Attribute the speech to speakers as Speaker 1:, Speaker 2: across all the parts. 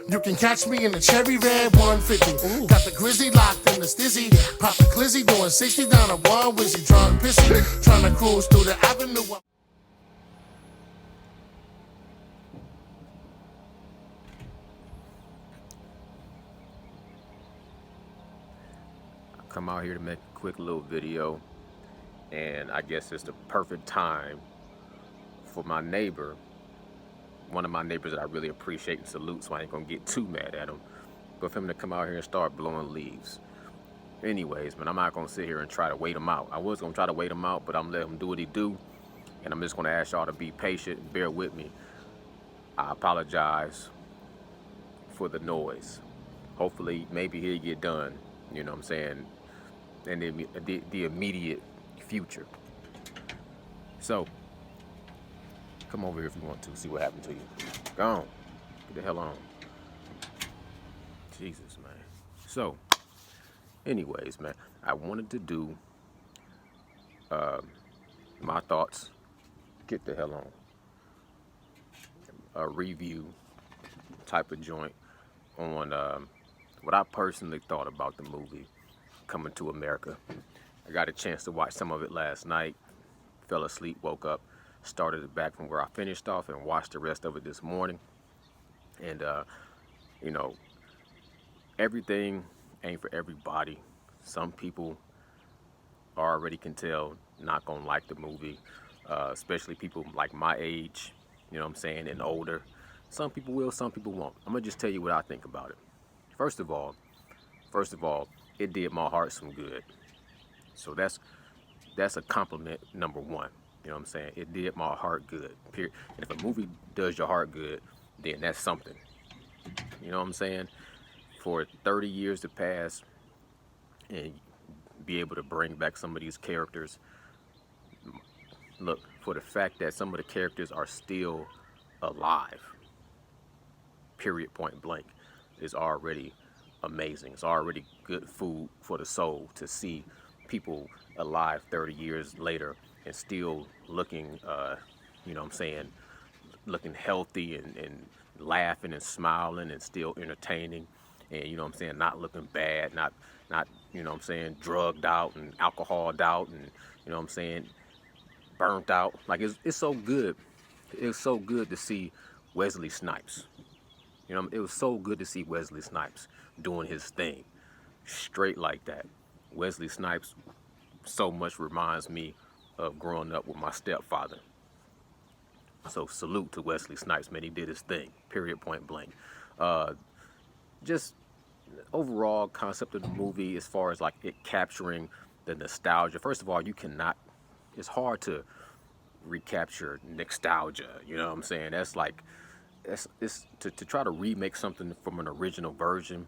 Speaker 1: You can catch me in the cherry red 150. Ooh. Got the grizzly locked in the stizzy. Pop the glizzy doing 60 down a one wizzy. Drunk pissy, trying to cruise through the avenue.
Speaker 2: Come out here to make a quick little video, and I guess it's the perfect time for my neighbor, one of my neighbors that I really appreciate and salute, so I ain't gonna get too mad at him, but for him to come out here and start blowing leaves. Anyways, man, I'm not gonna sit here and try to wait him out. I was gonna try to wait him out, but I'm gonna let him do what he do, and I'm just gonna ask y'all to be patient and bear with me. I apologize for the noise. Hopefully, maybe he'll get done, you know what I'm saying, in the immediate future. So, come over here if you want to, see what happened to you. Go on. Get the hell on. Jesus, man. So, anyways, man, I wanted to do my thoughts. Get the hell on. A review type of joint on what I personally thought about the movie Coming to America. I got a chance to watch some of it last night, fell asleep, woke up, started it back from where I finished off, and watched the rest of it this morning. And you know, everything ain't for everybody. Some people already can tell not gonna like the movie, especially people like my age, you know what I'm saying, and older. Some people will, some people won't. I'm gonna just tell you what I think about it. First of all, it did my heart some good. So that's a compliment number one. You know what I'm saying? It did my heart good. Period. And if a movie does your heart good, then that's something. You know what I'm saying? For 30 years to pass and be able to bring back some of these characters. Look, for the fact that some of the characters are still alive, period, point blank, is already amazing. It's already good food for the soul to see people alive 30 years later and still looking, you know what I'm saying, looking healthy and laughing and smiling and still entertaining, and you know what I'm saying, not looking bad, not you know what I'm saying, drugged out and alcoholed out, and you know what I'm saying, burnt out. Like it's so good. It's so good to see Wesley Snipes. You know, it was so good to see Wesley Snipes doing his thing, straight like that. Wesley Snipes so much reminds me of growing up with my stepfather. So salute to Wesley Snipes, man. He did his thing, period, point blank. Just overall concept of the movie, as far as like it capturing the nostalgia. First of all, you cannot, it's hard to recapture nostalgia. You know what I'm saying? That's like, it's to try to remake something from an original version.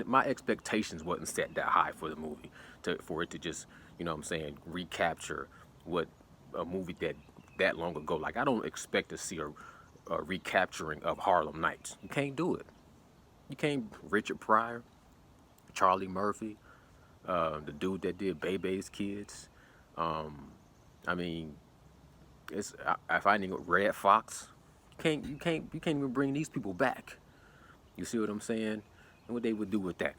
Speaker 2: My expectations wasn't set that high for the movie for it to just, you know what I'm saying, recapture what a movie that long ago. Like, I don't expect to see a recapturing of Harlem Nights. You can't do it. You can't. Richard Pryor, Charlie Murphy, the dude that did Bebe's Kids. I mean, if I didn't Red Fox, you can't even bring these people back. You see what I'm saying? And what they would do with that?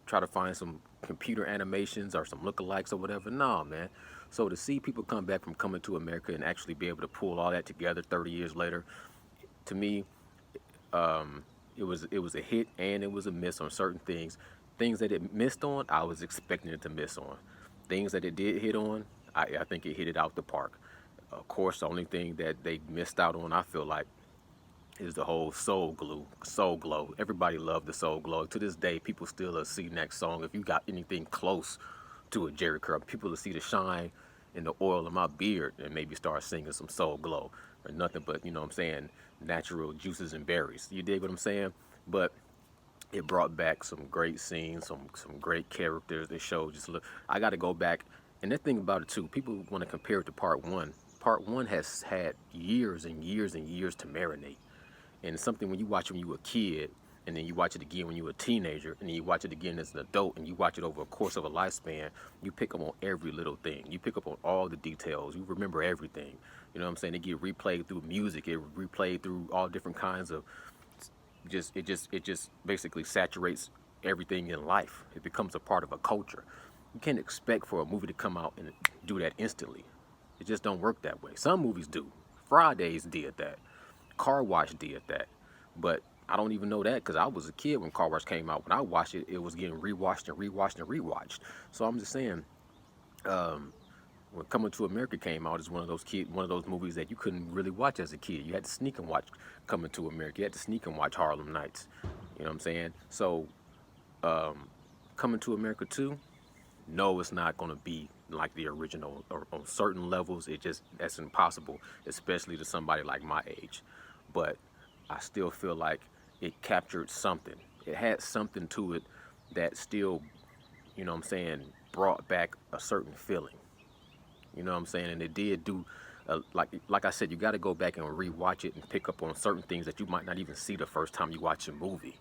Speaker 2: Try to find some computer animations or some lookalikes or whatever. No, man. So to see people come back from Coming to America and actually be able to pull all that together 30 years later, to me, it was a hit and it was a miss on certain things. Things that it missed on, I was expecting it to miss on. Things that it did hit on, I think it hit it out the park. Of course, the only thing that they missed out on, I feel like, is the whole Soul Glow. Everybody loved the Soul Glow. To this day, people still see next song. If you got anything close to a Jerry Curl, people will see the shine in the oil of my beard and maybe start singing some Soul Glow or nothing but, you know what I'm saying, natural juices and berries. You dig what I'm saying? But it brought back some great scenes, some great characters. They showed just look. I got to go back, and the thing about it too, people want to compare it to Part One. Part One has had years and years and years to marinate. And it's something when you watch it when you were a kid, and then you watch it again when you were a teenager, and then you watch it again as an adult, and you watch it over a course of a lifespan, you pick up on every little thing. You pick up on all the details. You remember everything. You know what I'm saying? It get replayed through music. It replayed through all different kinds of It just basically saturates everything in life. It becomes a part of a culture. You can't expect for a movie to come out and do that instantly. It just don't work that way. Some movies do. Fridays did that. Car Wash did that. But I don't even know that because I was a kid when Car Wash came out. When I watched it, it was getting rewatched and rewatched and rewatched. So I'm just saying, um, when Coming to America came out, it's one of those movies that you couldn't really watch as a kid. You had to sneak and watch Coming to America. You had to sneak and watch Harlem Nights. You know what I'm saying? So, Coming to America 2, no, it's not going to be like the original. Or on certain levels, that's impossible, especially to somebody like my age. But I still feel like it captured something. It had something to it that still, you know what I'm saying, brought back a certain feeling. You know what I'm saying? And it did do, like I said, you got to go back and rewatch it and pick up on certain things that you might not even see the first time you watch a movie.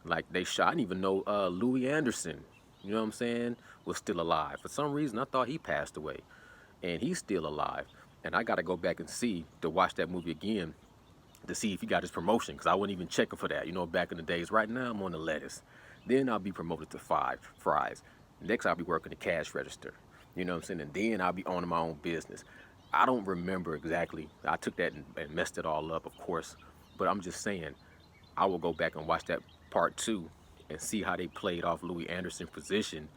Speaker 2: Like they shot, I didn't even know Louis Anderson, you know what I'm saying, was still alive. For some reason, I thought he passed away, and he's still alive. And I got to go back and see to watch that movie again to see if he got his promotion, because I wasn't even checking for that. You know, back in the days. Right now, I'm on the lettuce. Then I'll be promoted to fries. Next, I'll be working the cash register. You know what I'm saying? And then I'll be owning my own business. I don't remember exactly. I took that and messed it all up, of course. But I'm just saying, I will go back and watch that part two and see how they played off Louis Anderson's position,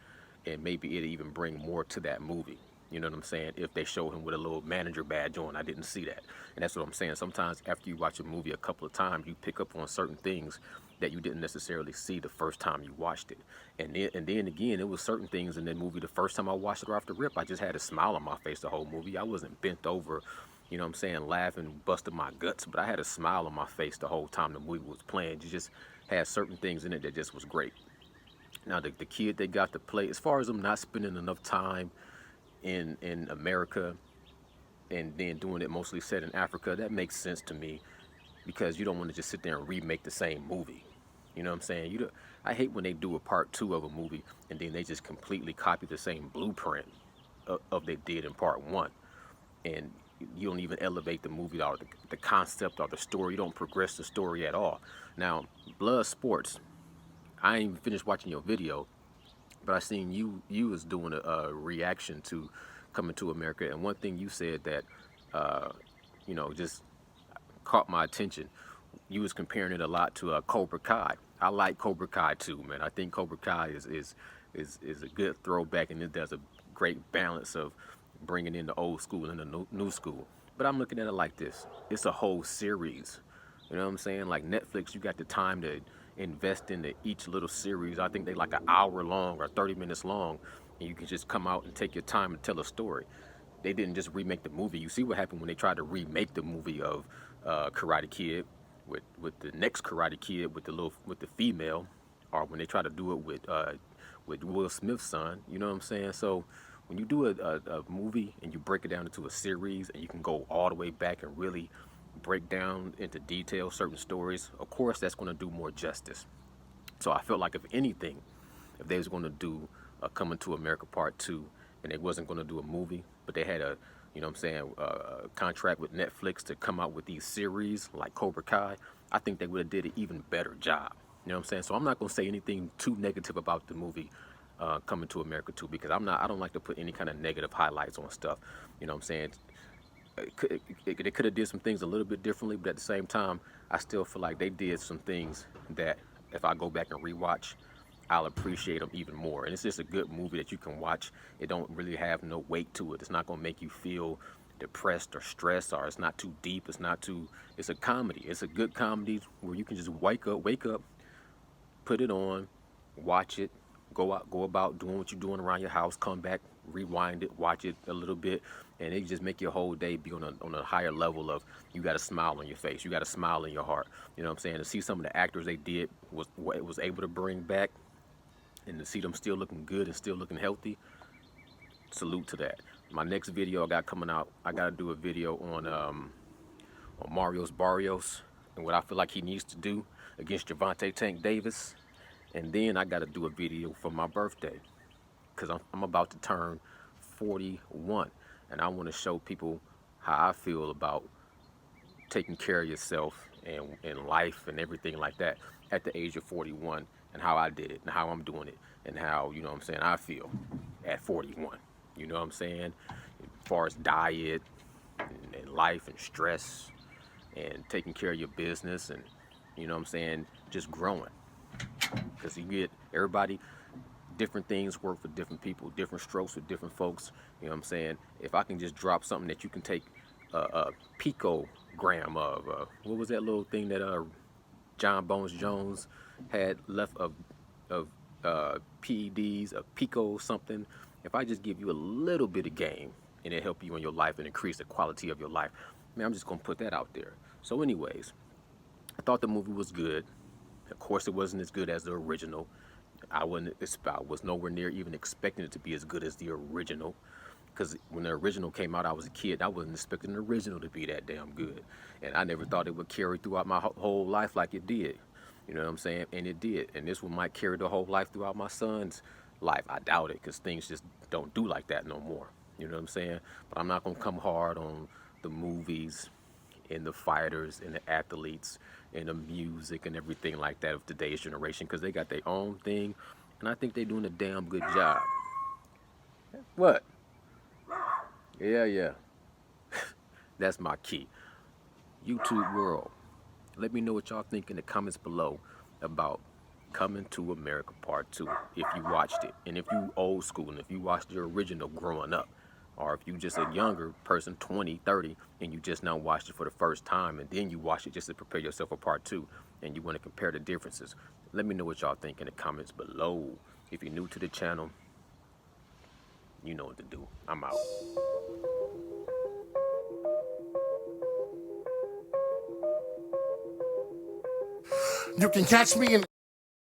Speaker 2: and maybe it'll even bring more to that movie. You know what I'm saying? If they show him with a little manager badge on, I didn't see that. And that's what I'm saying. Sometimes after you watch a movie a couple of times, you pick up on certain things that you didn't necessarily see the first time you watched it. And then again, it was certain things in that movie. The first time I watched it off the rip, I just had a smile on my face the whole movie. I wasn't bent over, you know what I'm saying, laughing, busting my guts, but I had a smile on my face the whole time the movie was playing. You just had certain things in it that just was great. Now, the kid they got to play, as far as them not spending enough time in America and then doing it mostly set in Africa, that makes sense to me, because you don't want to just sit there and remake the same movie. You know what I'm saying? I hate when they do a part two of a movie and then they just completely copy the same blueprint of they did in part one, and you don't even elevate the movie or the concept or the story. You don't progress the story at all. Now, Blood Sports, I ain't even finished watching your video, but I seen you was doing a reaction to Coming to America, and one thing you said that uh, just caught my attention. You was comparing it a lot to Cobra Kai. I like Cobra Kai too, man. I think Cobra Kai is a good throwback, and it does a great balance of bringing in the old school and the new school. But I'm looking at it like this: it's a whole series. You know what I'm saying? Like Netflix, you got the time to invest into each little series. I think they like an hour long or 30 minutes long, and you can just come out and take your time and tell a story. They didn't just remake the movie. You see what happened when they tried to remake the movie of Karate Kid with the next Karate Kid with the female, or when they try to do it with Will Smith's son. You know what I'm saying? So when you do a movie and you break it down into a series, and you can go all the way back and really break down into detail certain stories, of course that's going to do more justice. So I felt like, if anything, if they was going to do a Coming to America Part 2, and they wasn't going to do a movie, but they had you know what I'm saying, a contract with Netflix to come out with these series like Cobra Kai, I think they would have did an even better job. You know what I'm saying? So I'm not going to say anything too negative about the movie Coming to America 2, because I don't like to put any kind of negative highlights on stuff. You know what I'm saying? They could have did some things a little bit differently, but at the same time, I still feel like they did some things that if I go back and rewatch, I'll appreciate them even more. And it's just a good movie that you can watch. It don't really have no weight to it. It's not gonna make you feel depressed or stressed, or it's not too deep. It's a comedy. It's a good comedy where you can just wake up, put it on, watch it, go about doing what you're doing around your house, come back, rewind it, watch it a little bit, and it just make your whole day be on a higher level of, you got a smile on your face, you got a smile in your heart. You know what I'm saying? To see some of the actors they did was able to bring back, and to see them still looking good and still looking healthy, salute to that. My next video I got coming out, I got to do a video on Marius Barrios and what I feel like he needs to do against Gervonta Tank Davis. And then I got to do a video for my birthday, because I'm about to turn 41, and I want to show people how I feel about taking care of yourself and life and everything like that at the age of 41, and how I did it and how I'm doing it and how, you know what I'm saying, I feel at 41. You know what I'm saying? As far as diet and life and stress and taking care of your business and, you know what I'm saying, just growing. Because you get everybody, different things work for different people, different strokes for different folks. You know what I'm saying? If I can just drop something that you can take a picogram of, what was that little thing that John Bones Jones had left of PEDs, a pico something. If I just give you a little bit of game and it help you in your life and increase the quality of your life, man, I'm just gonna put that out there. So anyways, I thought the movie was good. Of course, it wasn't as good as the original. I was nowhere near even expecting it to be as good as the original. Because when the original came out, I was a kid. I wasn't expecting the original to be that damn good. And I never thought it would carry throughout my whole life like it did. You know what I'm saying? And it did. And this one might carry the whole life throughout my son's life. I doubt it, because things just don't do like that no more. You know what I'm saying? But I'm not going to come hard on the movies and the fighters and the athletes and the music and everything like that of today's generation, because they got their own thing. And I think they're doing a damn good job. What? Yeah. That's my key. YouTube world, let me know what y'all think in the comments below about Coming to America Part 2, if you watched it, and if you old school, and if you watched the original growing up, or if you just a younger person, 20, 30, and you just now watched it for the first time, and then you watch it just to prepare yourself for Part 2, and you want to compare the differences. Let me know what y'all think in the comments below. If you're new to the channel, you know what to do. I'm out.
Speaker 1: You can catch me in